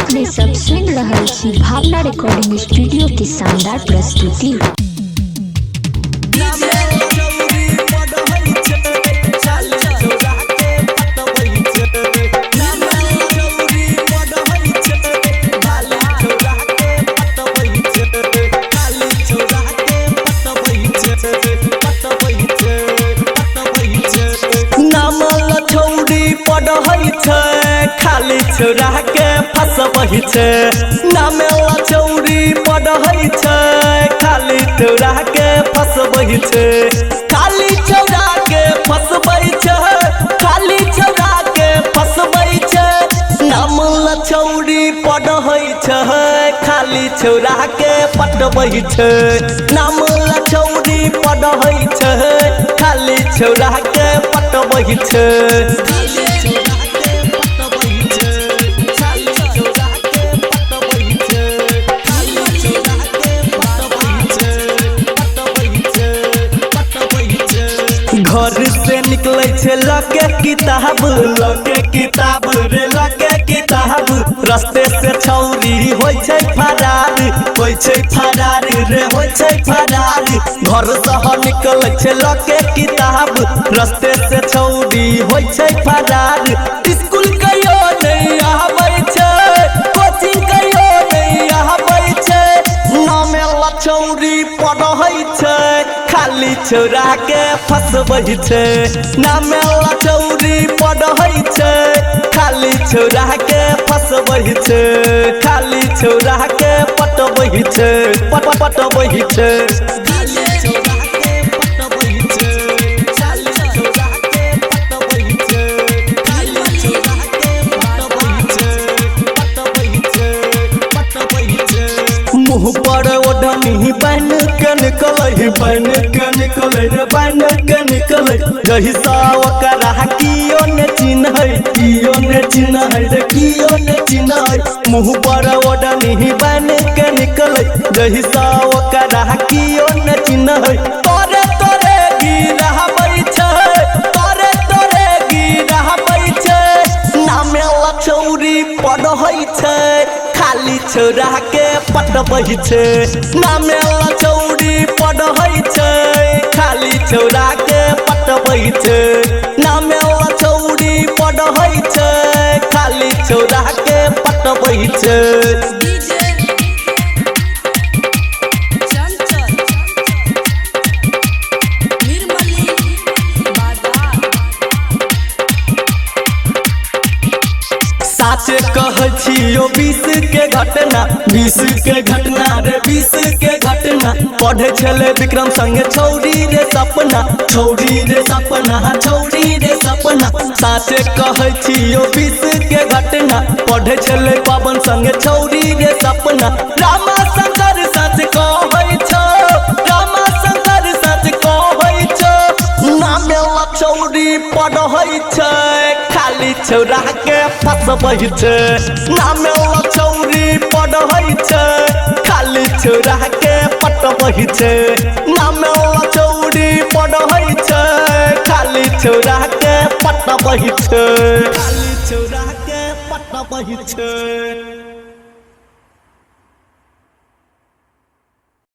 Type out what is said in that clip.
अपने सब सुन रहल छी भावना रिकॉर्डिंग स्टूडियो की शानदार प्रस्तुति। खाली छोरा के फसबही छे नामेला चौरी पढ़ई छे खाली छोरा के फसबही छे खाली छोरा के फसबई छे खाली छोरा के फसबई छे नामेला चौरी पढ़ई छे खाली छोरा के पटबई छे नामेला चौरी पढ़ई छे खाली छोरा के पटबई छे। घर से निकले छे लके किताब रे लके किताब रास्ते से छौरी होय छे फरार रे होय छे फरार घर से निकले छे लके किताब रास्ते से छौरी होय छे फरार स्कूल कहियो नहीं आबै छे कोचिंग कहियो नहीं आबै छे नामेला छौरी पढ़ई छे खाली छोरा के फसबही छे नामेला चौरी पढ़ई छे खाली छोरा के फसबही छे खाली छोरा के पटबही छे पटबही छे। मुँह पर ओढ़नी बन के निकले जही सा ओकरा कियो ने चिन्है मुँह पर ओढ़नी बन के निकले जही सा ओकरा कियो ने चिन्है तोरे तोरे गिरहबै छे नामेला चौरी पढ़ई छे खाली छोरा के पटबही छे नामेला चौरी पढ़ई छे खाली छोरा के पटबही छे नामेला चौरी पढ़ई छे खाली छोरा के पटबही छे। साचे कहै छियो 20 के घटना रे 20 के घटना पढ़े छले विक्रम संगे छौरी रे सपना साचे कहै छियो 20 के घटना पढ़े छले पवन संगे छौरी रे सपना रामा शंकर सच कहै छौ नामेला चौरी पढ़ई छे खाली छोरा के फसबही छे नामेला चौरी पढ़ई छे खाली छोरा के पटबही छे नामेला चौरी पढ़ई छे खाली छोरा के पटबही छे।